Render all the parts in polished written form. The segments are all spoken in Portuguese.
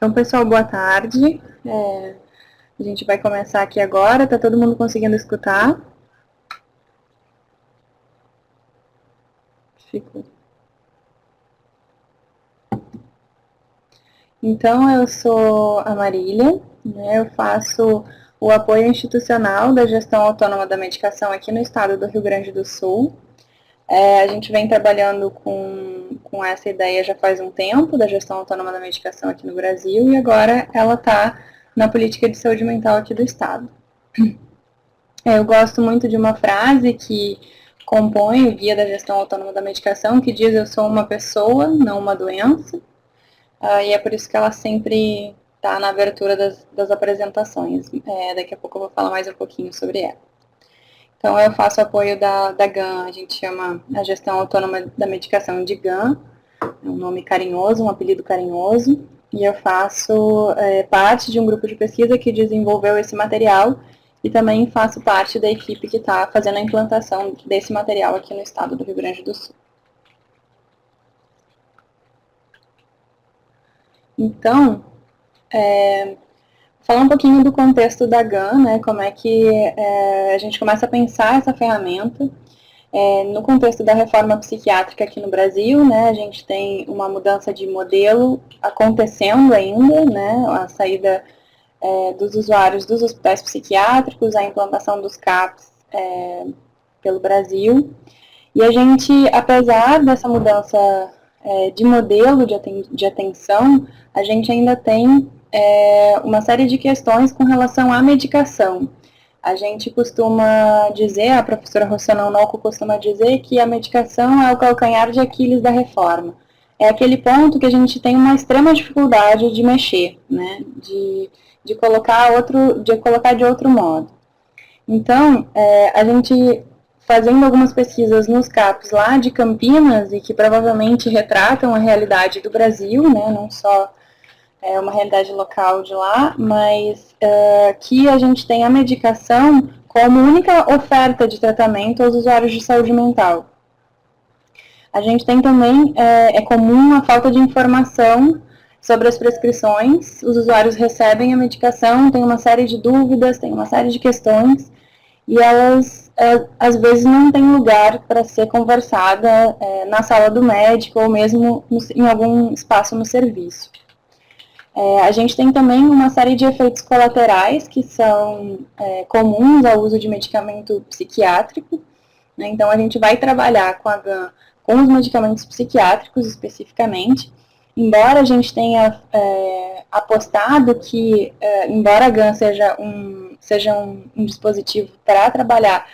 Então, pessoal, boa tarde. A gente vai começar aqui agora. Tá todo mundo conseguindo escutar? Fico. Então, eu sou a Marília, né? Eu faço o apoio institucional da gestão autônoma da medicação aqui no estado do Rio Grande do Sul. A gente vem trabalhando com essa ideia já faz um tempo, da gestão autônoma da medicação aqui no Brasil, e agora ela está na política de saúde mental aqui do estado. Eu gosto muito de uma frase que compõe o Guia da Gestão Autônoma da Medicação, que diz: eu sou uma pessoa, não uma doença, e é por isso que ela sempre está na abertura das apresentações. Daqui a pouco eu vou falar mais um pouquinho sobre ela. Então, eu faço apoio da GAM, a gente chama a Gestão Autônoma da Medicação de GAM, é um nome carinhoso, um apelido carinhoso, e eu faço parte de um grupo de pesquisa que desenvolveu esse material e também faço parte da equipe que está fazendo a implantação desse material aqui no estado do Rio Grande do Sul. Então, falar um pouquinho do contexto da GAM, né, como é que a gente começa a pensar essa ferramenta. No contexto da reforma psiquiátrica aqui no Brasil, né, a gente tem uma mudança de modelo acontecendo ainda, né, a saída dos usuários dos hospitais psiquiátricos, a implantação dos CAPs pelo Brasil. E a gente, apesar dessa mudança de modelo de atenção, a gente ainda tem uma série de questões com relação à medicação. A gente costuma dizer, a professora Rossana Onoco costuma dizer que a medicação é o calcanhar de Aquiles da reforma. É aquele ponto que a gente tem uma extrema dificuldade de mexer, né? De colocar de outro modo. Então, a gente, fazendo algumas pesquisas nos CAPs lá de Campinas, e que provavelmente retratam a realidade do Brasil, né, não só uma realidade local de lá, mas que a gente tem a medicação como única oferta de tratamento aos usuários de saúde mental. A gente tem também, é comum a falta de informação sobre as prescrições, os usuários recebem a medicação, tem uma série de dúvidas, tem uma série de questões, e elas, às vezes, não têm lugar para ser conversada na sala do médico ou mesmo em algum espaço no serviço. A gente tem também uma série de efeitos colaterais que são comuns ao uso de medicamento psiquiátrico, né? Então, a gente vai trabalhar com a GAM com os medicamentos psiquiátricos especificamente, embora a gente tenha apostado que, embora a GAM seja um dispositivo para trabalhar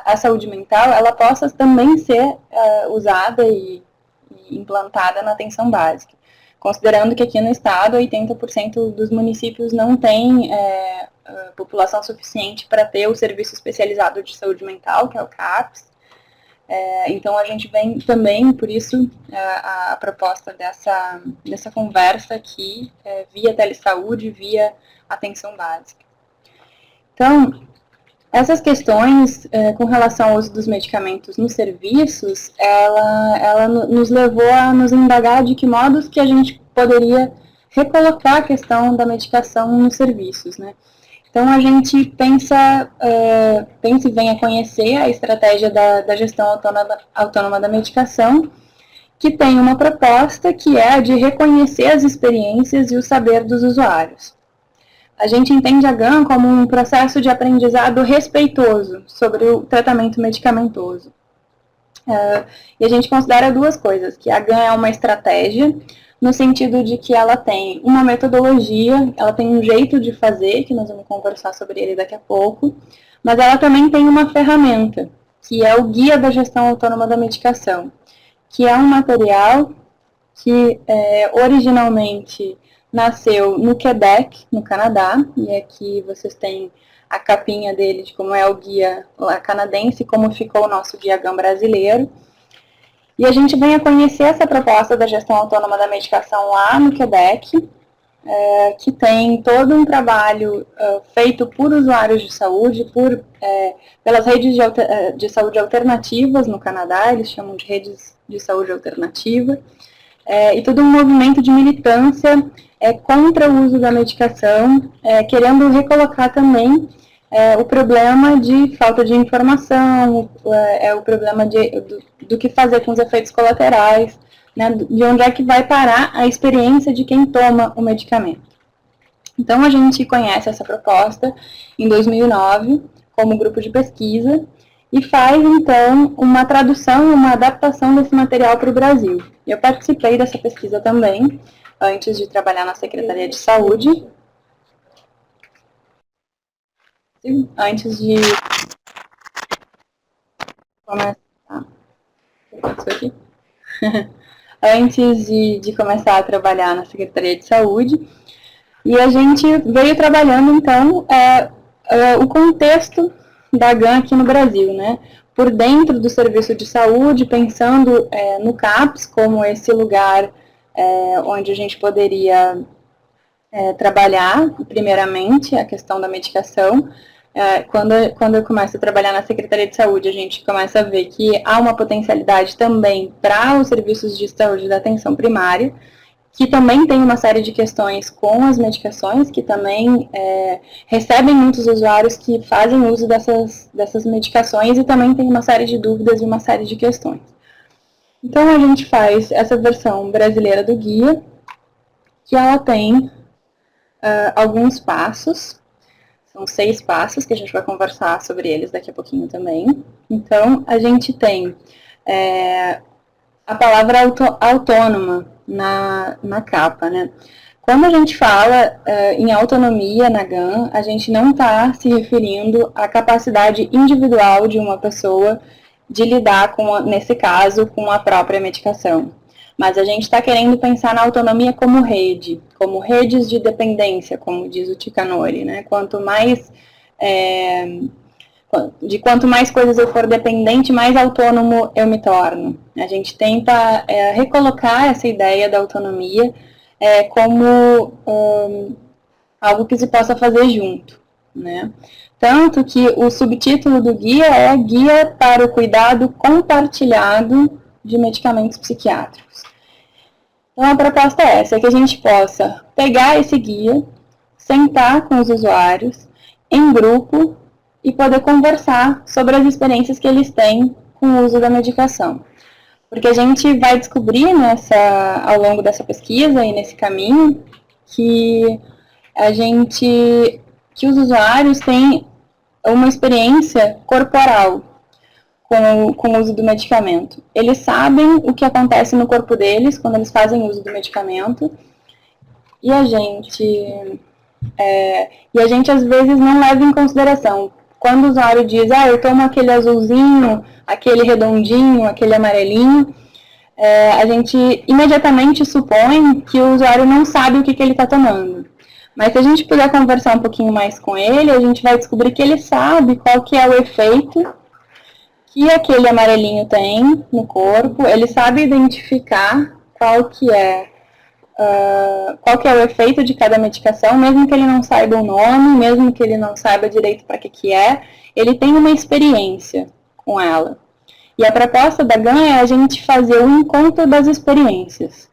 a saúde mental, ela possa também ser usada e implantada na atenção básica. Considerando que aqui no estado 80% dos municípios não tem população suficiente para ter o serviço especializado de saúde mental, que é o CAPS. Então a gente vem também, por isso, a proposta dessa conversa aqui, via telesaúde, via atenção básica. Então, essas questões com relação ao uso dos medicamentos nos serviços, ela nos levou a nos indagar de que modos que a gente poderia recolocar a questão da medicação nos serviços, né? Então, a gente pensa e vem a conhecer a estratégia da gestão autônoma da medicação, que tem uma proposta que é a de reconhecer as experiências e o saber dos usuários. A gente entende a GAM como um processo de aprendizado respeitoso sobre o tratamento medicamentoso. E a gente considera duas coisas, que a GAM é uma estratégia, no sentido de que ela tem uma metodologia, ela tem um jeito de fazer, que nós vamos conversar sobre ele daqui a pouco, mas ela também tem uma ferramenta, que é o Guia da Gestão Autônoma da Medicação, que é um material que originalmente nasceu no Quebec, no Canadá, e aqui vocês têm a capinha dele de como é o guia canadense e como ficou o nosso guia GAM brasileiro. E a gente vem a conhecer essa proposta da gestão autônoma da medicação lá no Quebec, que tem todo um trabalho feito por usuários de saúde, pelas redes de saúde alternativas no Canadá, eles chamam de redes de saúde alternativa, e todo um movimento de militância contra o uso da medicação, querendo recolocar também o problema de falta de informação, o problema do que fazer com os efeitos colaterais, né, de onde é que vai parar a experiência de quem toma o medicamento. Então, a gente conhece essa proposta em 2009 como grupo de pesquisa e faz, então, uma tradução, uma adaptação desse material para o Brasil. Eu participei dessa pesquisa também, antes de trabalhar na Secretaria de Saúde. Antes de começar... Aqui. Antes de começar a trabalhar na Secretaria de Saúde. E a gente veio trabalhando, então, o contexto da GAN aqui no Brasil, né? Por dentro do serviço de saúde, pensando no CAPS como esse lugar onde a gente poderia trabalhar, primeiramente, a questão da medicação. Quando eu começo a trabalhar na Secretaria de Saúde, a gente começa a ver que há uma potencialidade também para os serviços de saúde da atenção primária, que também tem uma série de questões com as medicações, que também recebem muitos usuários que fazem uso dessas medicações e também tem uma série de dúvidas e uma série de questões. Então, a gente faz essa versão brasileira do guia, que ela tem alguns passos, são 6 passos, que a gente vai conversar sobre eles daqui a pouquinho também. Então, a gente tem a palavra autônoma na capa, né? Quando a gente fala em autonomia na GAN, a gente não está se referindo à capacidade individual de uma pessoa de lidar, nesse caso, com a própria medicação. Mas a gente está querendo pensar na autonomia como rede, como redes de dependência, como diz o Tikanori, né? Quanto mais coisas eu for dependente, mais autônomo eu me torno. A gente tenta recolocar essa ideia da autonomia como algo que se possa fazer junto, né? Tanto que o subtítulo do guia é Guia para o Cuidado Compartilhado de Medicamentos Psiquiátricos. Então, a proposta é essa, que a gente possa pegar esse guia, sentar com os usuários, em grupo, e poder conversar sobre as experiências que eles têm com o uso da medicação. Porque a gente vai descobrir ao longo dessa pesquisa e nesse caminho que os usuários têm uma experiência corporal com o uso do medicamento. Eles sabem o que acontece no corpo deles quando eles fazem uso do medicamento e a gente às vezes não leva em consideração. Quando o usuário diz, eu tomo aquele azulzinho, aquele redondinho, aquele amarelinho, a gente imediatamente supõe que o usuário não sabe o que ele está tomando. Mas se a gente puder conversar um pouquinho mais com ele, a gente vai descobrir que ele sabe qual que é o efeito que aquele amarelinho tem no corpo, ele sabe identificar qual que é o efeito de cada medicação, mesmo que ele não saiba o nome, mesmo que ele não saiba direito para que é, ele tem uma experiência com ela. E a proposta da GAN é a gente fazer o encontro das experiências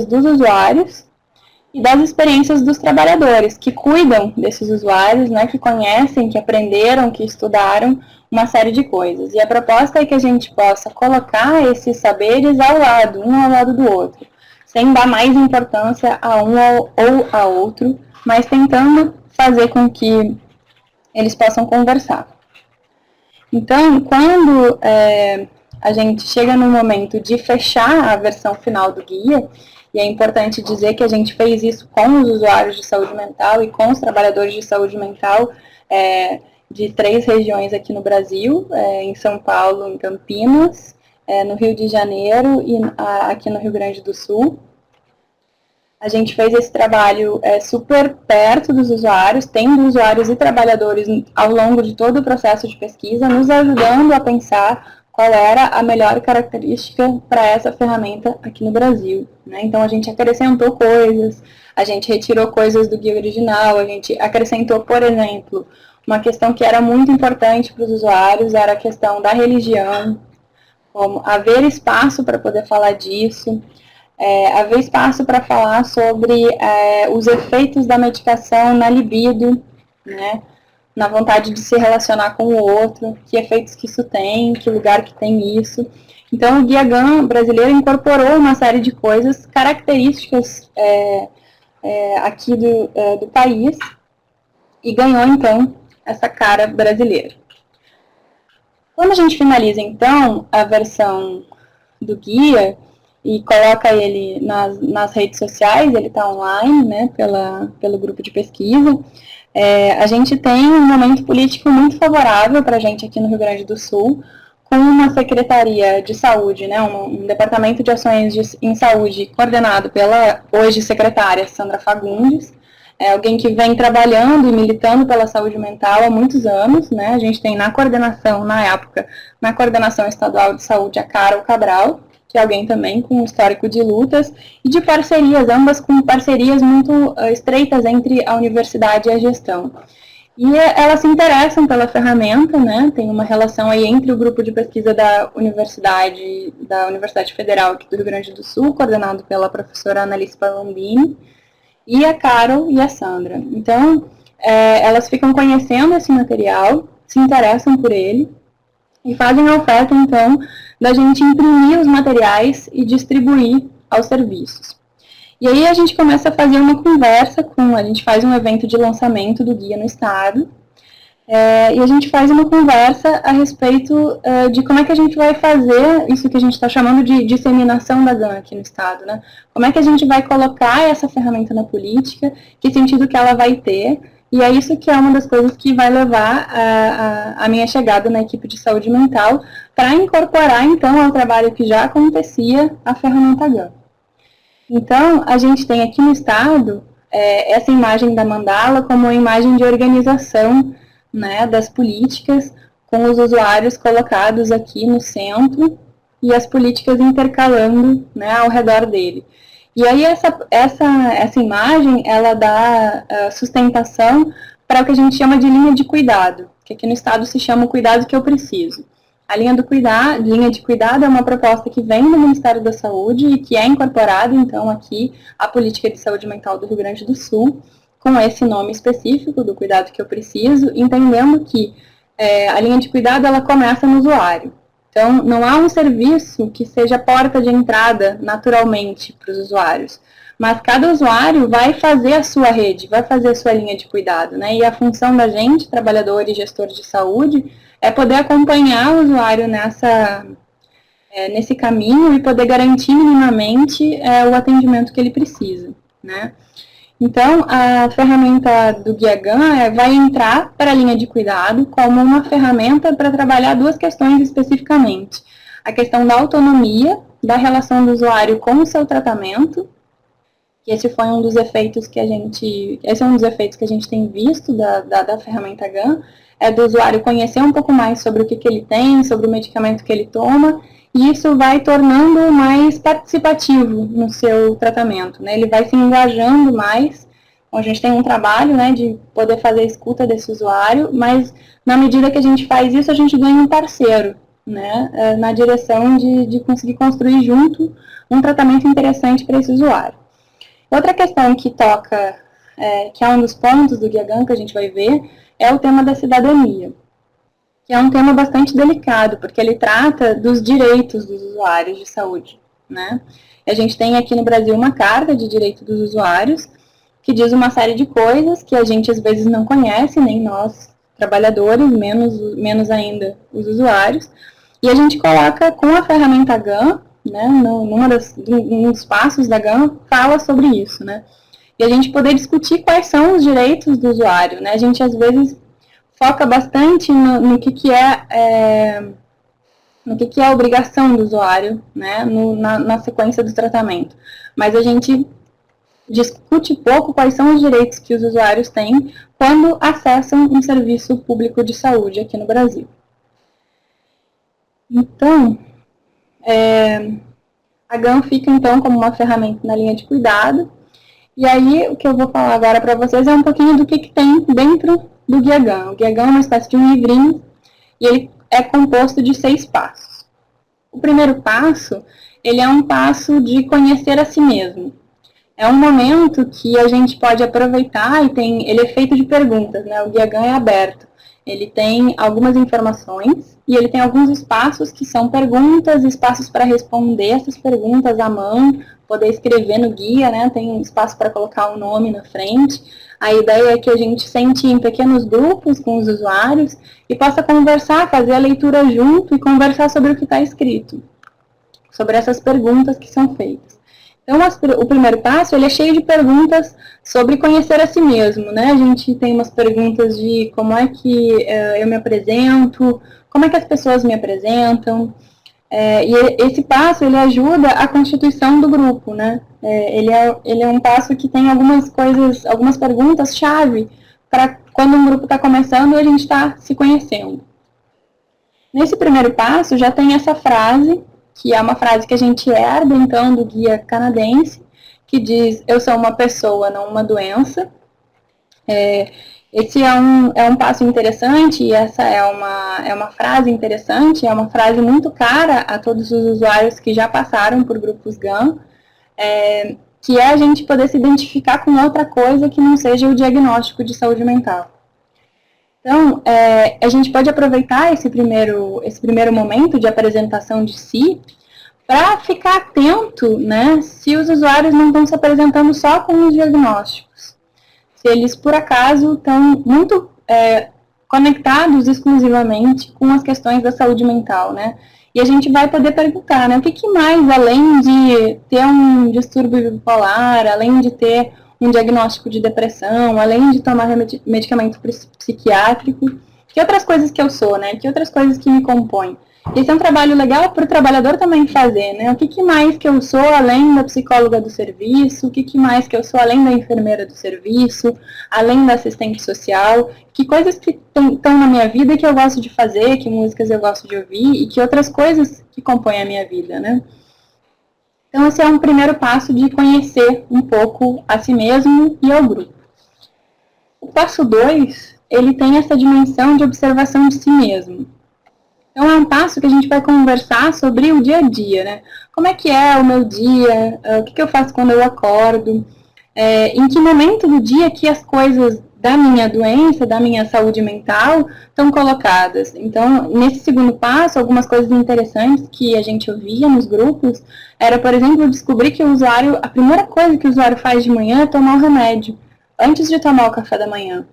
dos usuários e das experiências dos trabalhadores, que cuidam desses usuários, né, que conhecem, que aprenderam, que estudaram uma série de coisas. E a proposta é que a gente possa colocar esses saberes um ao lado do outro, sem dar mais importância a um ou a outro, mas tentando fazer com que eles possam conversar. Então, quando a gente chega no momento de fechar a versão final do guia, e é importante dizer que a gente fez isso com os usuários de saúde mental e com os trabalhadores de saúde mental de 3 regiões aqui no Brasil, em São Paulo, em Campinas, no Rio de Janeiro e aqui no Rio Grande do Sul. A gente fez esse trabalho super perto dos usuários, tendo usuários e trabalhadores ao longo de todo o processo de pesquisa, nos ajudando a pensar qual era a melhor característica para essa ferramenta aqui no Brasil, né? Então, a gente acrescentou coisas, a gente retirou coisas do guia original, a gente acrescentou, por exemplo, uma questão que era muito importante para os usuários, era a questão da religião, como haver espaço para poder falar disso, haver espaço para falar sobre os efeitos da medicação na libido, né, na vontade de se relacionar com o outro, que efeitos que isso tem, que lugar que tem isso. Então, o Guia GAN brasileiro incorporou uma série de coisas características aqui do país e ganhou, então, essa cara brasileira. Quando a gente finaliza, então, a versão do guia e coloca ele nas redes sociais, ele está online, né, pelo grupo de pesquisa, a gente tem um momento político muito favorável para a gente aqui no Rio Grande do Sul, com uma Secretaria de Saúde, né, um Departamento de Ações em Saúde coordenado pela hoje secretária Sandra Fagundes, alguém que vem trabalhando e militando pela saúde mental há muitos anos, né? A gente tem na coordenação, na época, na coordenação estadual de saúde, a Carol Cabral, que é alguém também com um histórico de lutas e de parcerias, ambas com parcerias muito estreitas entre a universidade e a gestão. E elas se interessam pela ferramenta, né? Tem uma relação aí entre o grupo de pesquisa da Universidade Federal do Rio Grande do Sul, coordenado pela professora Annalise Palambini, e a Carol e a Sandra. Então, elas ficam conhecendo esse material, se interessam por ele e fazem a oferta, então, da gente imprimir os materiais e distribuir aos serviços. E aí a gente começa a fazer uma conversa a gente faz um evento de lançamento do guia no estado, e a gente faz uma conversa a respeito de como é que a gente vai fazer isso que a gente está chamando de disseminação da GAN aqui no estado, né? Como é que a gente vai colocar essa ferramenta na política, que sentido que ela vai ter, e é isso que é uma das coisas que vai levar a minha chegada na equipe de saúde mental para incorporar, então, ao trabalho que já acontecia a ferramenta GAN. Então, a gente tem aqui no estado essa imagem da mandala como uma imagem de organização, né, das políticas, com os usuários colocados aqui no centro e as políticas intercalando, né, ao redor dele. E aí essa imagem, ela dá sustentação para o que a gente chama de linha de cuidado, que aqui no estado se chama o cuidado que eu preciso. A linha de cuidado é uma proposta que vem do Ministério da Saúde e que é incorporada, então, aqui à Política de Saúde Mental do Rio Grande do Sul, com esse nome específico do cuidado que eu preciso, entendendo que a linha de cuidado ela começa no usuário. Então, não há um serviço que seja porta de entrada naturalmente para os usuários, mas cada usuário vai fazer a sua rede, vai fazer a sua linha de cuidado, né? E a função da gente, trabalhador e gestor de saúde, é poder acompanhar o usuário nesse caminho e poder garantir minimamente o atendimento que ele precisa, né? Então, a ferramenta do Guia GAN vai entrar para a linha de cuidado como uma ferramenta para trabalhar duas questões especificamente. A questão da autonomia, da relação do usuário com o seu tratamento, que esse foi um dos efeitos que a gente tem visto da ferramenta GAN, do usuário conhecer um pouco mais sobre o que ele tem, sobre o medicamento que ele toma, e isso vai tornando mais participativo no seu tratamento, né? Ele vai se engajando mais. Então, a gente tem um trabalho, né, de poder fazer a escuta desse usuário, mas na medida que a gente faz isso, a gente ganha um parceiro, né, na direção de conseguir construir junto um tratamento interessante para esse usuário. Outra questão que toca, que é um dos pontos do Guia GAN que a gente vai ver, é o tema da cidadania, que é um tema bastante delicado, porque ele trata dos direitos dos usuários de saúde, né? A gente tem aqui no Brasil uma Carta de Direito dos Usuários, que diz uma série de coisas que a gente às vezes não conhece, nem nós, trabalhadores, menos ainda os usuários, e a gente coloca com a ferramenta GAN, né, num dos passos da GAN, fala sobre isso, né? E a gente poder discutir quais são os direitos do usuário, né? A gente às vezes foca bastante no que é a obrigação do usuário, né, na sequência do tratamento. Mas a gente discute pouco quais são os direitos que os usuários têm quando acessam um serviço público de saúde aqui no Brasil. Então, a GAN fica, então, como uma ferramenta na linha de cuidado. E aí, o que eu vou falar agora para vocês é um pouquinho do que tem dentro do Guia GAN. O Guia GAN é uma espécie de um livrinho e ele é composto de 6 passos. O primeiro passo ele é um passo de conhecer a si mesmo. É um momento que a gente pode aproveitar e ele é feito de perguntas, né? O Guia GAN é aberto. Ele tem algumas informações e ele tem alguns espaços que são perguntas, espaços para responder essas perguntas à mão, poder escrever no guia, né? Tem espaço para colocar o nome na frente. A ideia é que a gente sente em pequenos grupos com os usuários e possa conversar, fazer a leitura junto e conversar sobre o que está escrito, sobre essas perguntas que são feitas. Então, o primeiro passo, ele é cheio de perguntas sobre conhecer a si mesmo, né? A gente tem umas perguntas de como é que eu me apresento, como é que as pessoas me apresentam, e esse passo, ele ajuda a constituição do grupo, né? Ele é um passo que tem algumas perguntas-chave para quando um grupo está começando e a gente está se conhecendo. Nesse primeiro passo, já tem essa frase, que é uma frase que a gente herda, então, do guia canadense, que diz, eu sou uma pessoa, não uma doença. Esse é um passo interessante, e essa é uma frase interessante, é uma frase muito cara a todos os usuários que já passaram por grupos GAN, que é a gente poder se identificar com outra coisa que não seja o diagnóstico de saúde mental. Então, a gente pode aproveitar esse primeiro momento de apresentação de si para ficar atento, né, se os usuários não estão se apresentando só com os diagnósticos. Se eles, por acaso, estão muito conectados exclusivamente com as questões da saúde mental, né? E a gente vai poder perguntar, né, o que mais, além de ter um distúrbio bipolar, além de ter um diagnóstico de depressão, além de tomar medicamento psiquiátrico, que outras coisas que eu sou, né? Que outras coisas que me compõem. Esse é um trabalho legal para o trabalhador também fazer, né? O que mais que eu sou além da psicóloga do serviço, o que mais que eu sou além da enfermeira do serviço, além da assistente social, que coisas que estão na minha vida que eu gosto de fazer, que músicas eu gosto de ouvir e que outras coisas que compõem a minha vida, né? Então, esse é um primeiro passo de conhecer um pouco a si mesmo e ao grupo. O passo 2, ele tem essa dimensão de observação de si mesmo. Então, é um passo que a gente vai conversar sobre o dia a dia, né? Como é que é o meu dia, o que eu faço quando eu acordo, em que momento do dia que as coisas da minha doença, da minha saúde mental, estão colocadas. Então, nesse segundo passo, algumas coisas interessantes que a gente ouvia nos grupos, era, por exemplo, descobrir que a primeira coisa que o usuário faz de manhã é tomar o remédio, antes de tomar o café da manhã.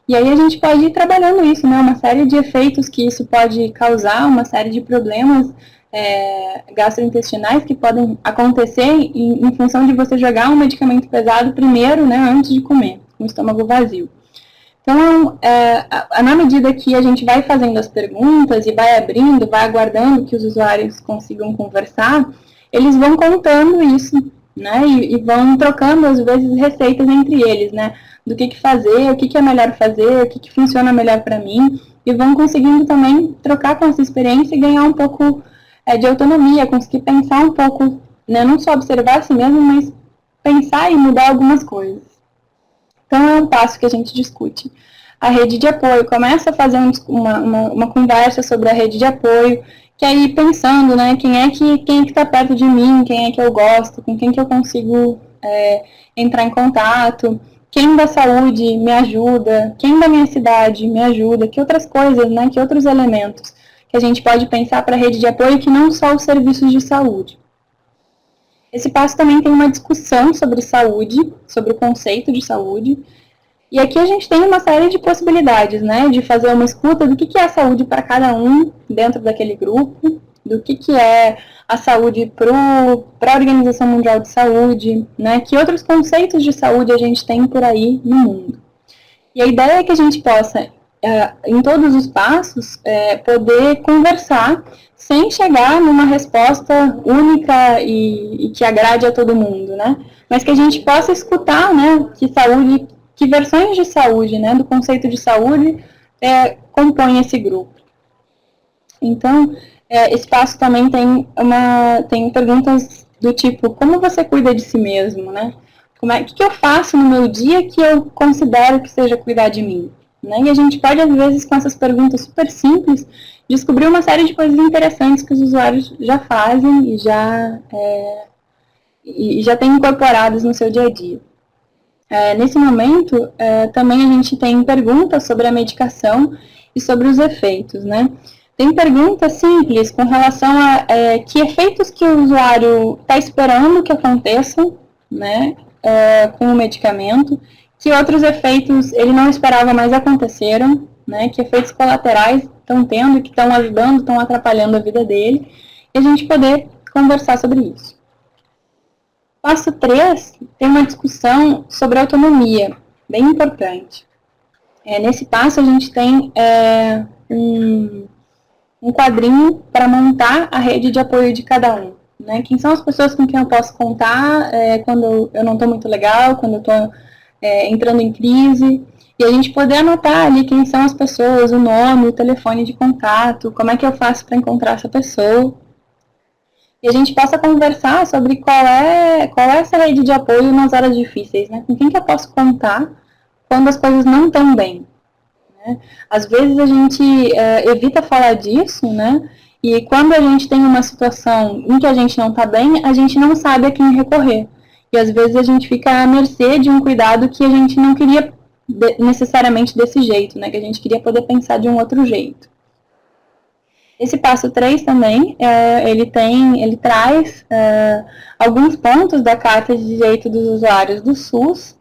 E aí a gente pode ir trabalhando isso, né? Uma série de efeitos que isso pode causar, uma série de problemas gastrointestinais que podem acontecer em função de você jogar um medicamento pesado primeiro, né, antes de comer, com o estômago vazio. Então, na medida que a gente vai fazendo as perguntas e vai abrindo, vai aguardando que os usuários consigam conversar, eles vão contando isso, né, e vão trocando, às vezes, receitas entre eles, né, do que fazer, o que é melhor fazer, o que funciona melhor para mim, e vão conseguindo também trocar com essa experiência e ganhar um pouco de autonomia, conseguir pensar um pouco, né, não só observar a si mesmo, mas pensar e mudar algumas coisas. Então, é um passo que a gente discute. A rede de apoio, começa a fazer uma conversa sobre a rede de apoio, que aí pensando, né, quem é que está perto de mim, quem é que eu gosto, com quem que eu consigo entrar em contato, quem da saúde me ajuda, quem da minha cidade me ajuda, que outras coisas, né, que outros elementos que a gente pode pensar para a rede de apoio que não só os serviços de saúde. Esse passo também tem uma discussão sobre saúde, sobre o conceito de saúde, e aqui a gente tem uma série de possibilidades, né, de fazer uma escuta do que é a saúde para cada um dentro daquele grupo, do que é a saúde para a Organização Mundial de Saúde, né, que outros conceitos de saúde a gente tem por aí no mundo. E a ideia é que a gente possa, em todos os passos, poder conversar sem chegar numa resposta única e que agrade a todo mundo, né? Mas que a gente possa escutar, né, que versões de saúde, né, do conceito de saúde compõem esse grupo. Então, esse passo também tem perguntas do tipo, como você cuida de si mesmo, né? O que eu faço no meu dia que eu considero que seja cuidar de mim? né? E a gente pode, às vezes, com essas perguntas super simples, descobrir uma série de coisas interessantes que os usuários já fazem e já têm incorporados no seu dia a dia. Nesse momento, também a gente tem perguntas sobre a medicação e sobre os efeitos, né? Tem perguntas simples com relação a que efeitos que o usuário está esperando que aconteçam, né, com o medicamento, que outros efeitos ele não esperava, mas aconteceram, né, que efeitos colaterais estão tendo, que estão ajudando, estão atrapalhando a vida dele, e a gente poder conversar sobre isso. Passo 3 tem uma discussão sobre autonomia, bem importante. Nesse passo a gente tem um quadrinho para montar a rede de apoio de cada um. Né? Quem são as pessoas com quem eu posso contar quando eu não estou muito legal, quando eu estou entrando em crise, e a gente poder anotar ali quem são as pessoas, o nome, o telefone de contato, como é que eu faço para encontrar essa pessoa, e a gente possa conversar sobre qual é essa rede de apoio nas horas difíceis, né? Com quem que eu posso contar quando as coisas não estão bem. Né? Às vezes a gente evita falar disso, né? E quando a gente tem uma situação em que a gente não está bem, a gente não sabe a quem recorrer. E às vezes a gente fica à mercê de um cuidado que a gente não queria necessariamente desse jeito, né? Que a gente queria poder pensar de um outro jeito. Esse passo 3 também, ele traz alguns pontos da Carta de Direito dos Usuários do SUS,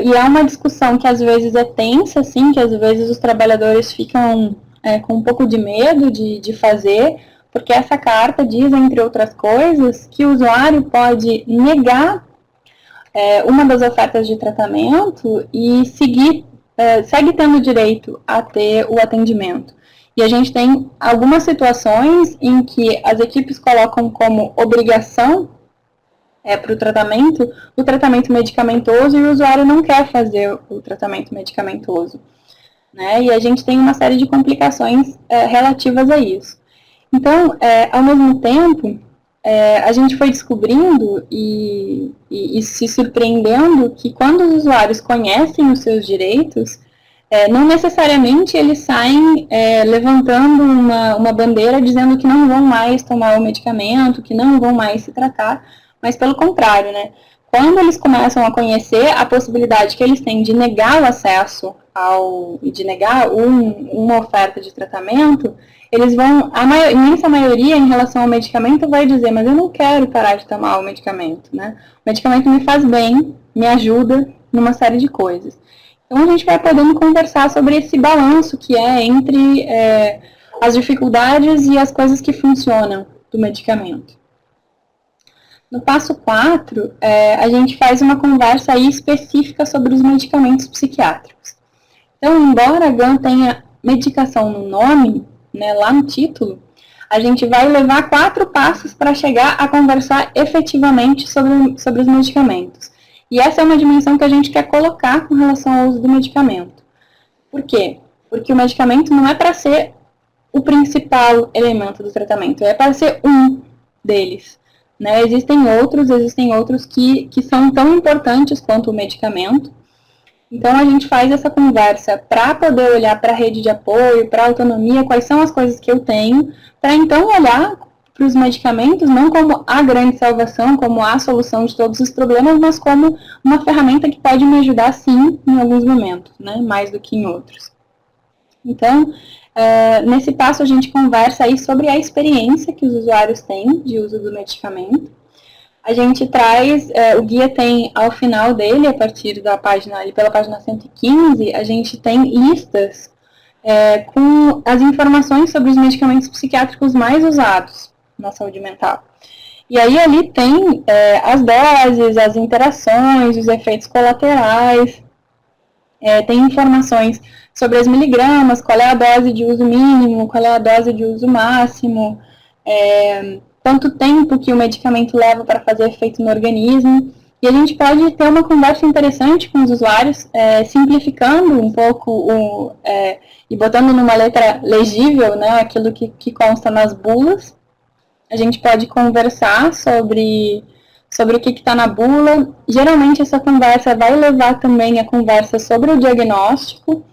e é uma discussão que às vezes é tensa, assim, que às vezes os trabalhadores ficam com um pouco de medo de fazer, porque essa carta diz, entre outras coisas, que o usuário pode negar uma das ofertas de tratamento e segue tendo direito a ter o atendimento. E a gente tem algumas situações em que as equipes colocam como obrigação para o tratamento medicamentoso e o usuário não quer fazer o tratamento medicamentoso. Né? E a gente tem uma série de complicações relativas a isso. Então, ao mesmo tempo, a gente foi descobrindo e se surpreendendo que quando os usuários conhecem os seus direitos, não necessariamente eles saem levantando uma bandeira dizendo que não vão mais tomar o medicamento, que não vão mais se tratar, mas pelo contrário, né? Quando eles começam a conhecer a possibilidade que eles têm de negar o acesso de negar uma oferta de tratamento, eles vão, a imensa maioria em relação ao medicamento vai dizer, mas eu não quero parar de tomar o medicamento, né? O medicamento me faz bem, me ajuda numa série de coisas. Então, a gente vai podendo conversar sobre esse balanço que é entre as dificuldades e as coisas que funcionam do medicamento. No passo 4, a gente faz uma conversa aí específica sobre os medicamentos psiquiátricos. Então, embora a GAN tenha medicação no nome, né, lá no título, a gente vai levar 4 passos para chegar a conversar efetivamente sobre os medicamentos. E essa é uma dimensão que a gente quer colocar com relação ao uso do medicamento. Por quê? Porque o medicamento não é para ser o principal elemento do tratamento, é para ser um deles. Né? Existem outros que são tão importantes quanto o medicamento. Então, a gente faz essa conversa para poder olhar para a rede de apoio, para a autonomia, quais são as coisas que eu tenho, para então olhar para os medicamentos, não como a grande salvação, como a solução de todos os problemas, mas como uma ferramenta que pode me ajudar, sim, em alguns momentos, né, mais do que em outros. Então, nesse passo a gente conversa aí sobre a experiência que os usuários têm de uso do medicamento. A gente traz, o guia tem ao final dele, a partir da página, ali pela página 115, a gente tem listas com as informações sobre os medicamentos psiquiátricos mais usados na saúde mental. E aí ali tem as doses, as interações, os efeitos colaterais, tem informações sobre as miligramas, qual é a dose de uso mínimo, qual é a dose de uso máximo, quanto tempo que o medicamento leva para fazer efeito no organismo. E a gente pode ter uma conversa interessante com os usuários, simplificando um pouco e botando numa letra legível, né, aquilo que consta nas bulas. A gente pode conversar sobre sobre o que está na bula. Geralmente essa conversa vai levar também a conversa sobre o diagnóstico,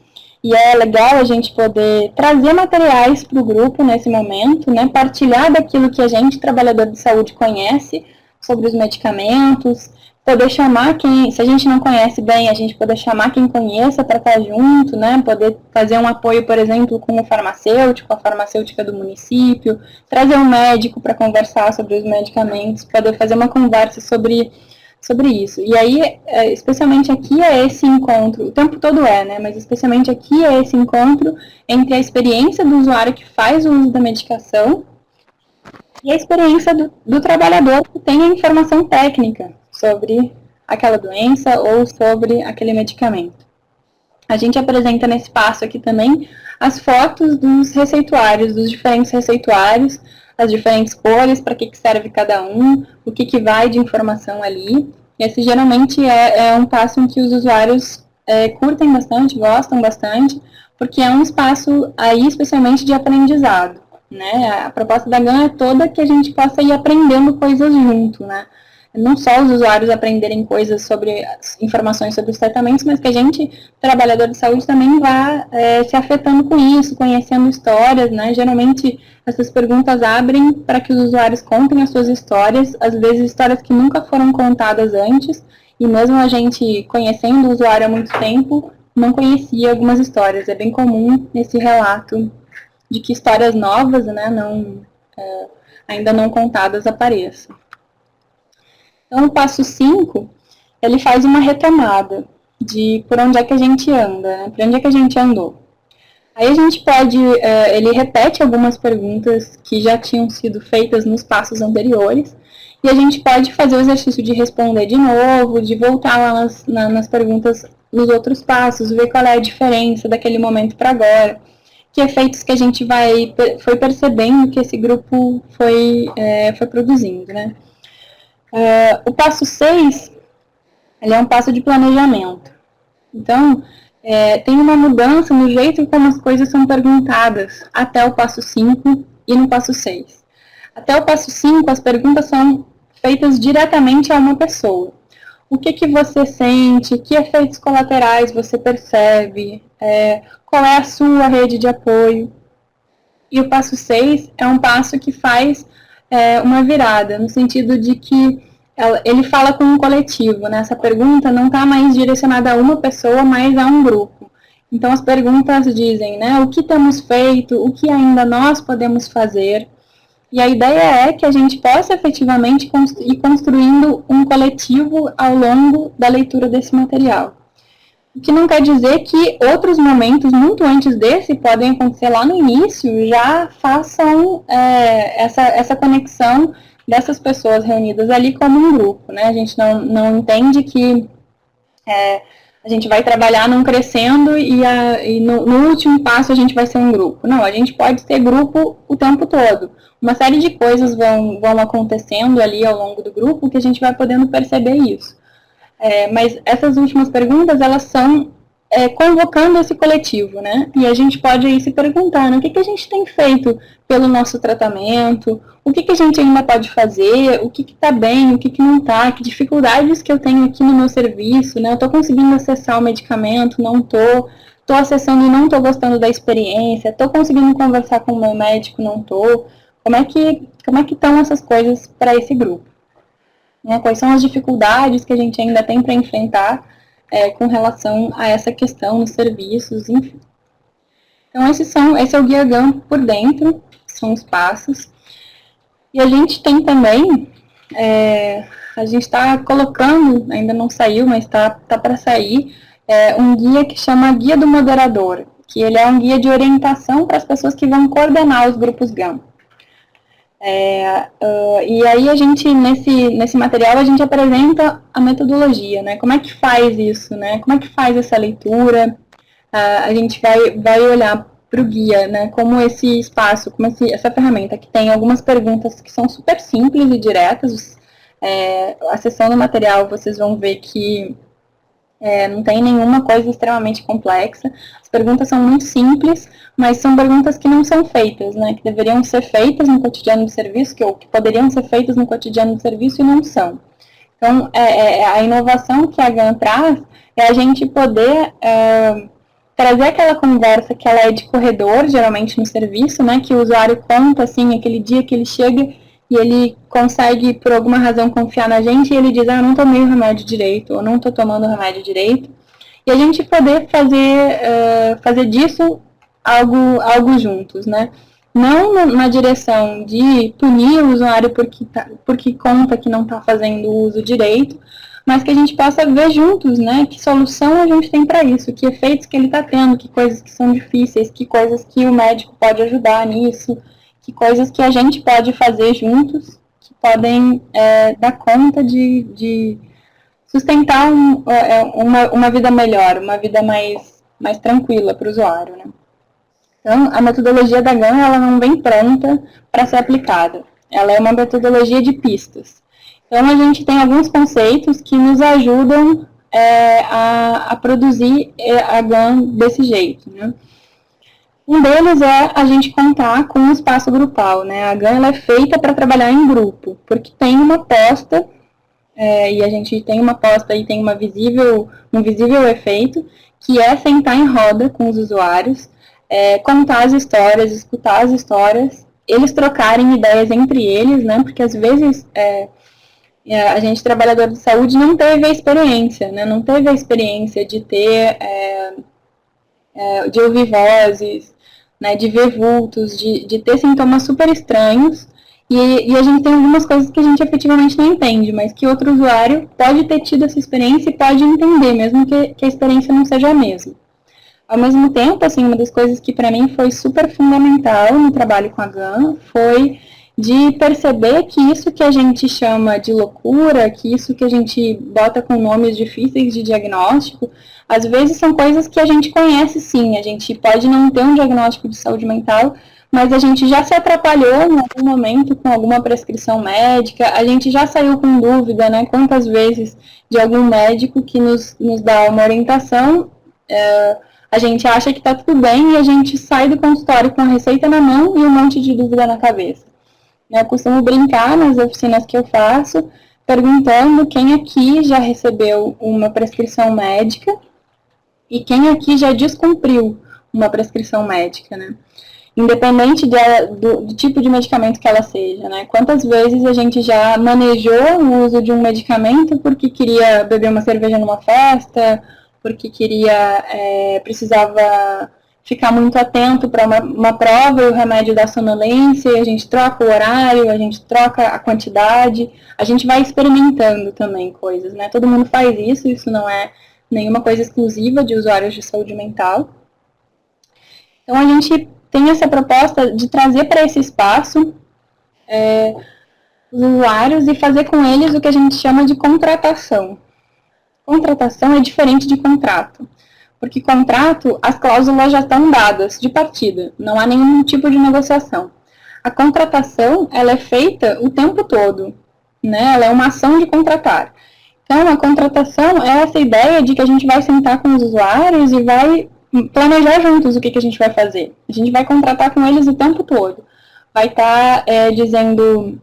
e é legal a gente poder trazer materiais para o grupo nesse momento, né, partilhar daquilo que a gente, trabalhador de saúde, conhece sobre os medicamentos, poder chamar quem, se a gente não conhece bem, a gente poder chamar quem conheça para estar junto, né, poder fazer um apoio, por exemplo, com o farmacêutico, a farmacêutica do município, trazer um médico para conversar sobre os medicamentos, poder fazer uma conversa sobre isso. E aí, especialmente aqui é esse encontro, o tempo todo né, mas especialmente aqui é esse encontro entre a experiência do usuário que faz o uso da medicação e a experiência do trabalhador que tem a informação técnica sobre aquela doença ou sobre aquele medicamento. A gente apresenta nesse passo aqui também as fotos dos receituários, dos diferentes receituários, as diferentes cores, para que serve cada um, o que vai de informação ali. Esse geralmente é um passo em que os usuários curtem bastante, gostam bastante, porque é um espaço aí especialmente de aprendizado, né? A proposta da GAN é toda que a gente possa ir aprendendo coisas junto, né? Não só os usuários aprenderem coisas sobre informações sobre os tratamentos, mas que a gente, trabalhador de saúde, também vá se afetando com isso, conhecendo histórias, né? Geralmente essas perguntas abrem para que os usuários contem as suas histórias, às vezes histórias que nunca foram contadas antes, e mesmo a gente conhecendo o usuário há muito tempo, não conhecia algumas histórias. É bem comum esse relato de que histórias novas, né, ainda não contadas apareçam. Então, o passo 5, ele faz uma retomada de por onde é que a gente anda, né? Por onde é que a gente andou. Aí a gente pode, ele repete algumas perguntas que já tinham sido feitas nos passos anteriores, e a gente pode fazer o exercício de responder de novo, de voltar lá nas perguntas nos outros passos, ver qual é a diferença daquele momento para agora, que efeitos que a gente foi percebendo que esse grupo foi produzindo, né? O passo 6, ele é um passo de planejamento. Então, tem uma mudança no jeito como as coisas são perguntadas até o passo 5 e no passo 6. Até o passo 5, as perguntas são feitas diretamente a uma pessoa. O que você sente? Que efeitos colaterais você percebe? Qual é a sua rede de apoio? E o passo 6 é um passo que faz uma virada, no sentido de que ele fala com um coletivo, né? Essa pergunta não está mais direcionada a uma pessoa, mas a um grupo. Então, as perguntas dizem, né, o que temos feito, o que ainda nós podemos fazer, e a ideia é que a gente possa efetivamente ir construindo um coletivo ao longo da leitura desse material. O que não quer dizer que outros momentos, muito antes desse, podem acontecer lá no início, já façam essa conexão dessas pessoas reunidas ali como um grupo, né? A gente não entende que a gente vai trabalhar num crescendo e no último passo a gente vai ser um grupo. Não, a gente pode ter grupo o tempo todo. Uma série de coisas vão acontecendo ali ao longo do grupo que a gente vai podendo perceber isso. Mas essas últimas perguntas, elas são convocando esse coletivo, né? E a gente pode aí se perguntar, né, o que a gente tem feito pelo nosso tratamento, o que a gente ainda pode fazer, o que está bem, o que não está, que dificuldades que eu tenho aqui no meu serviço, né? Eu estou conseguindo acessar o medicamento, não estou acessando e não estou gostando da experiência, estou conseguindo conversar com o meu médico, não estou. Como é que estão essas coisas para esse grupo? Né? Quais são as dificuldades que a gente ainda tem para enfrentar com relação a essa questão nos serviços, enfim. Então, esse é o Guia GAN por dentro, são os passos. E a gente tem também, a gente está colocando, ainda não saiu, mas está para sair, um guia que chama Guia do Moderador, que ele é um guia de orientação para as pessoas que vão coordenar os grupos GAN. E aí a gente, nesse material, a gente apresenta a metodologia, né? Como é que faz isso, né? Como é que faz essa leitura? A gente vai olhar para o guia, né? Como esse espaço, como essa ferramenta que tem algumas perguntas que são super simples e diretas. Acessando o material, vocês vão ver que Não tem nenhuma coisa extremamente complexa. As perguntas são muito simples, mas são perguntas que não são feitas, né? Que deveriam ser feitas no cotidiano do serviço, que poderiam ser feitas no cotidiano do serviço e não são. Então, a inovação que a GAN traz é a gente poder trazer aquela conversa que ela é de corredor, geralmente no serviço, né? Que o usuário conta, assim, aquele dia que ele chega e ele consegue, por alguma razão, confiar na gente e ele diz, eu não tomei o remédio direito, ou não estou tomando o remédio direito. E a gente poder fazer disso algo juntos, né? Não na direção de punir o usuário porque conta que não está fazendo o uso direito, mas que a gente possa ver juntos, né, que solução a gente tem para isso, que efeitos que ele está tendo, que coisas que são difíceis, que coisas que o médico pode ajudar nisso, que coisas que a gente pode fazer juntos, que podem dar conta de sustentar uma vida melhor, uma vida mais tranquila para o usuário, né? Então, a metodologia da GAN, ela não vem pronta para ser aplicada. Ela é uma metodologia de pistas. Então, a gente tem alguns conceitos que nos ajudam a produzir a GAN desse jeito, né? Um deles é a gente contar com um espaço grupal, né? A GAN ela é feita para trabalhar em grupo, porque tem uma posta, e a gente tem uma posta e tem um visível efeito, que é sentar em roda com os usuários, contar as histórias, escutar as histórias, eles trocarem ideias entre eles, né? Porque às vezes a gente, trabalhador de saúde, não teve a experiência, né? Não teve a experiência de ter, de ouvir vozes, né? De ver vultos, de ter sintomas super estranhos. E a gente tem algumas coisas que a gente efetivamente não entende, mas que outro usuário pode ter tido essa experiência e pode entender, mesmo que a experiência não seja a mesma. Ao mesmo tempo, assim, uma das coisas que para mim foi super fundamental no trabalho com a GAN foi de perceber que isso que a gente chama de loucura, que isso que a gente bota com nomes difíceis de diagnóstico, às vezes são coisas que a gente conhece sim, a gente pode não ter um diagnóstico de saúde mental, mas a gente já se atrapalhou em algum momento com alguma prescrição médica, a gente já saiu com dúvida, né, quantas vezes de algum médico que nos dá uma orientação, a gente acha que está tudo bem e a gente sai do consultório com a receita na mão e um monte de dúvida na cabeça. Eu costumo brincar nas oficinas que eu faço, perguntando quem aqui já recebeu uma prescrição médica e quem aqui já descumpriu uma prescrição médica, né? Independente do tipo de medicamento que ela seja, né? Quantas vezes a gente já manejou o uso de um medicamento porque queria beber uma cerveja numa festa, porque precisava ficar muito atento para uma prova e o remédio dá sonolência, a gente troca o horário, a gente troca a quantidade, a gente vai experimentando também coisas, né? Todo mundo faz isso não é nenhuma coisa exclusiva de usuários de saúde mental. Então, a gente tem essa proposta de trazer para esse espaço os usuários e fazer com eles o que a gente chama de contratação. Contratação é diferente de contrato, porque contrato, as cláusulas já estão dadas de partida, não há nenhum tipo de negociação. A contratação, ela é feita o tempo todo, né? Ela é uma ação de contratar. Então, a contratação é essa ideia de que a gente vai sentar com os usuários e vai planejar juntos o que a gente vai fazer. A gente vai contratar com eles o tempo todo. Vai estar dizendo,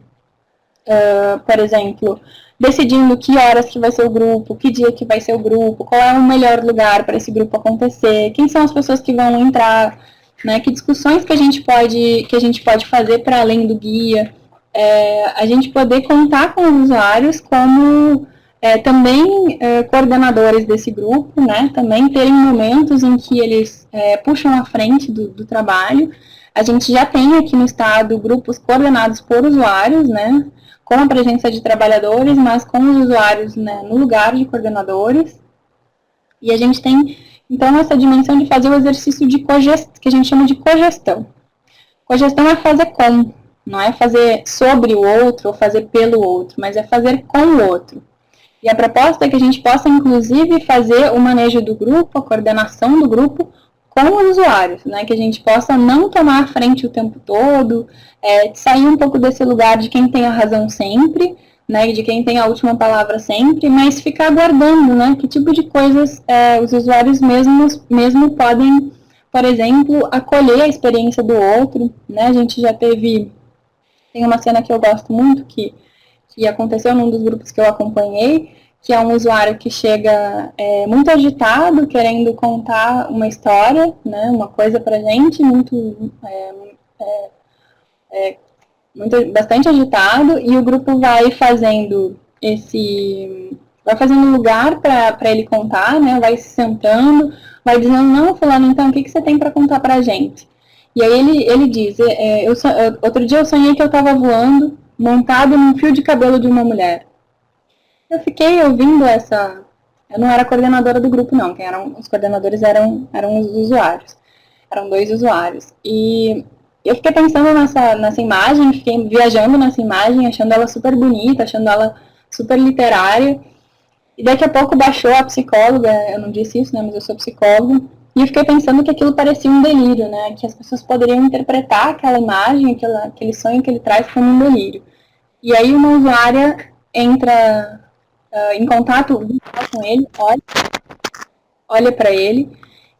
por exemplo, decidindo que horas que vai ser o grupo, que dia que vai ser o grupo, qual é o melhor lugar para esse grupo acontecer, quem são as pessoas que vão entrar, né, que discussões que a gente pode fazer para além do guia, a gente poder contar com os usuários como também coordenadores desse grupo, né, também terem momentos em que eles puxam à frente do trabalho. A gente já tem aqui no estado grupos coordenados por usuários, né, com a presença de trabalhadores, mas com os usuários, né, no lugar de coordenadores. E a gente tem, então, essa dimensão de fazer o exercício de cogestão, que a gente chama de cogestão. Cogestão é fazer com, não é fazer sobre o outro ou fazer pelo outro, mas é fazer com o outro. E a proposta é que a gente possa, inclusive, fazer o manejo do grupo, a coordenação do grupo, com os usuários, né? Que a gente possa não tomar a frente o tempo todo, sair um pouco desse lugar de quem tem a razão sempre, né, de quem tem a última palavra sempre, mas ficar aguardando, né, que tipo de coisas os usuários mesmo podem, por exemplo, acolher a experiência do outro, né, a gente já tem uma cena que eu gosto muito, que aconteceu num dos grupos que eu acompanhei, que é um usuário que chega muito agitado, querendo contar uma história, né, uma coisa pra gente, bastante agitado, e o grupo vai fazendo lugar para ele contar, né, vai se sentando, vai dizendo, não, fulano, então, o que você tem para contar pra gente? E aí ele diz, outro dia eu sonhei que eu estava voando, montado num fio de cabelo de uma mulher. Eu fiquei ouvindo eu não era coordenadora do grupo, não, quem eram os coordenadores eram os usuários, eram 2 usuários, e eu fiquei pensando nessa imagem, fiquei viajando nessa imagem, achando ela super bonita, achando ela super literária. E daqui a pouco baixou a psicóloga, eu não disse isso, né, mas eu sou psicóloga, e eu fiquei pensando que aquilo parecia um delírio, né, que as pessoas poderiam interpretar aquela imagem, aquele sonho que ele traz como um delírio. E aí uma usuária entra em contato com ele, olha para ele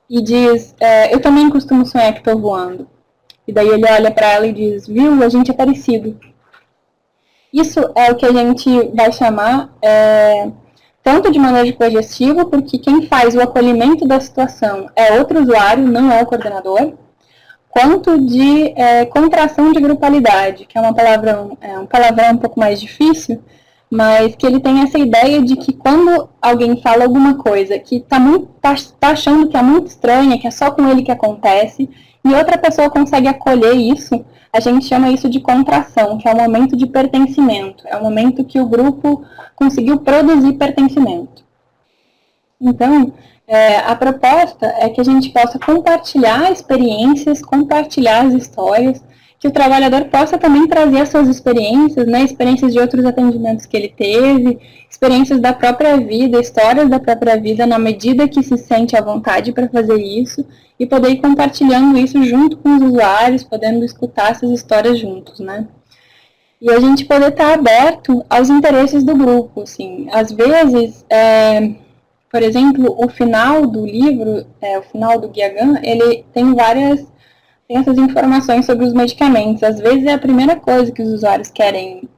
e diz, eu também costumo sonhar que estou voando. E daí ele olha para ela e diz, viu, a gente é parecido. Isso é o que a gente vai chamar tanto de manejo cogestivo, porque quem faz o acolhimento da situação é outro usuário, não é o coordenador, quanto de contração de grupalidade, que é um palavrão um pouco mais difícil, mas que ele tem essa ideia de que quando alguém fala alguma coisa que tá achando que é muito estranha, que é só com ele que acontece, e outra pessoa consegue acolher isso, a gente chama isso de contração, que é o momento de pertencimento, é o momento que o grupo conseguiu produzir pertencimento. Então, a proposta é que a gente possa compartilhar experiências, compartilhar as histórias, que o trabalhador possa também trazer as suas experiências, né, experiências de outros atendimentos que ele teve, experiências da própria vida, histórias da própria vida, na medida que se sente à vontade para fazer isso, e poder ir compartilhando isso junto com os usuários, podendo escutar essas histórias juntos, né. E a gente poder estar aberto aos interesses do grupo, assim. Às vezes, por exemplo, o final do livro, o final do Guia GAN, ele tem essas informações sobre os medicamentos. Às vezes é a primeira coisa que os usuários querem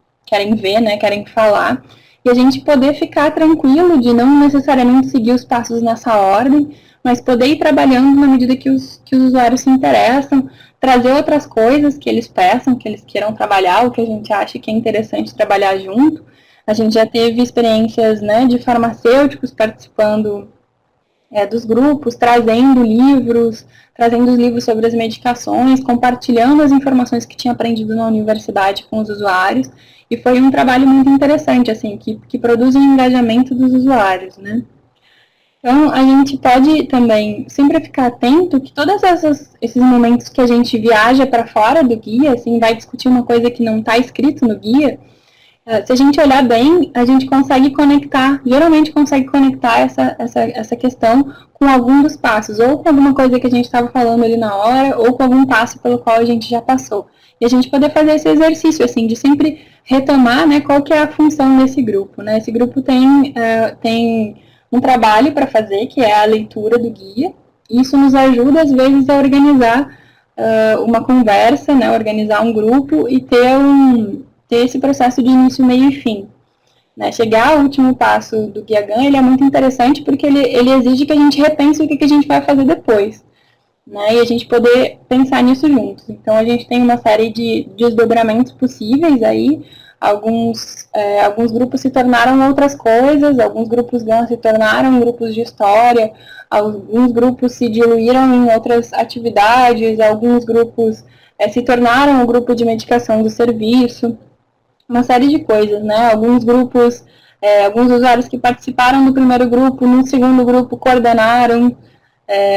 ver, né, querem falar, e a gente poder ficar tranquilo de não necessariamente seguir os passos nessa ordem, mas poder ir trabalhando na medida que os usuários se interessam, trazer outras coisas que eles peçam, que eles queiram trabalhar, o que a gente acha que é interessante trabalhar junto. A gente já teve experiências, né, de farmacêuticos participando dos grupos, trazendo os livros sobre as medicações, compartilhando as informações que tinha aprendido na universidade com os usuários, e foi um trabalho muito interessante, assim, que produz um engajamento dos usuários, né. Então, a gente pode também sempre ficar atento que todos esses momentos que a gente viaja para fora do guia, assim, vai discutir uma coisa que não está escrito no guia, se a gente olhar bem, a gente consegue conectar, geralmente consegue conectar essa questão com algum dos passos, ou com alguma coisa que a gente estava falando ali na hora, ou com algum passo pelo qual a gente já passou. E a gente poder fazer esse exercício, assim, de sempre retomar, né, qual que é a função desse grupo, né. Esse grupo tem um trabalho para fazer, que é a leitura do guia, e isso nos ajuda, às vezes, a organizar uma conversa, né, organizar um grupo e ter esse processo de início, meio e fim. Né? Chegar ao último passo do Guia GAN, ele é muito interessante porque ele exige que a gente repense o que a gente vai fazer depois. Né? E a gente poder pensar nisso juntos. Então, a gente tem uma série de desdobramentos possíveis aí. Alguns grupos se tornaram outras coisas, alguns grupos GAN se tornaram grupos de história, alguns grupos se diluíram em outras atividades, alguns grupos se tornaram o grupo de medicação do serviço, uma série de coisas, né? Alguns grupos, alguns usuários que participaram do primeiro grupo, no segundo grupo coordenaram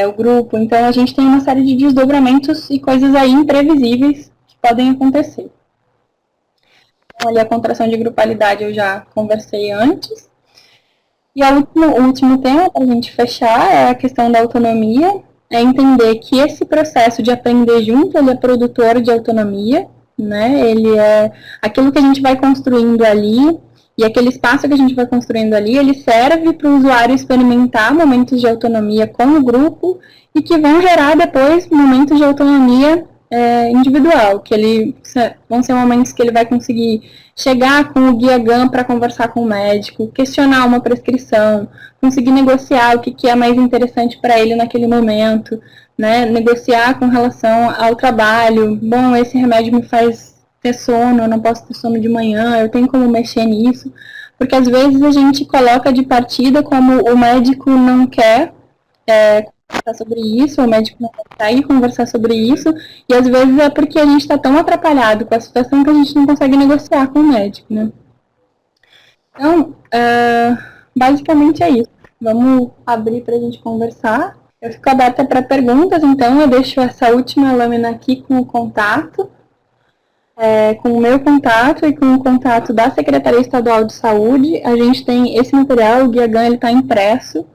o grupo. Então, a gente tem uma série de desdobramentos e coisas aí imprevisíveis que podem acontecer. Então, ali a contração de grupalidade eu já conversei antes. E o último tema, para a gente fechar, é a questão da autonomia, é entender que esse processo de aprender junto, ele é produtor de autonomia, né? Ele é aquilo que a gente vai construindo ali, E aquele espaço que a gente vai construindo ali, ele serve para o usuário experimentar momentos de autonomia com o grupo e que vão gerar depois momentos de autonomia individual, que vão ser momentos que ele vai conseguir chegar com o guia GAN para conversar com o médico, questionar uma prescrição, conseguir negociar o que é mais interessante para ele naquele momento, né? Negociar com relação ao trabalho. Bom, esse remédio me faz ter sono, eu não posso ter sono de manhã, eu tenho como mexer nisso. Porque às vezes a gente coloca de partida como o médico não quer conversar sobre isso, o médico não consegue conversar sobre isso, e às vezes é porque a gente está tão atrapalhado com a situação que a gente não consegue negociar com o médico, né? Então, basicamente é isso. Vamos abrir para a gente conversar. Eu fico aberta para perguntas, então eu deixo essa última lâmina aqui com o contato, com o meu contato e com o contato da Secretaria Estadual de Saúde. A gente tem esse material, o Guia GAN, ele está impresso,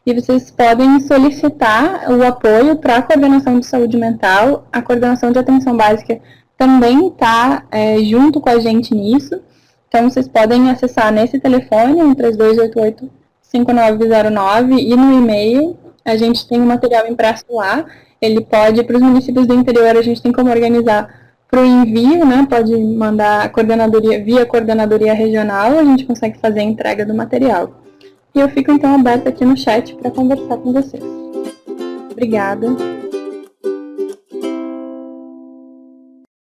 e vocês podem solicitar o apoio para a coordenação de saúde mental. A coordenação de atenção básica também está junto com a gente nisso. Então, vocês podem acessar nesse telefone, 3288-5909, e no e-mail. A gente tem um material impresso lá. Ele pode, para os municípios do interior, a gente tem como organizar para o envio, né? Pode mandar a coordenadoria, via coordenadoria regional, a gente consegue fazer a entrega do material. E eu fico então aberta aqui no chat para conversar com vocês. Obrigada.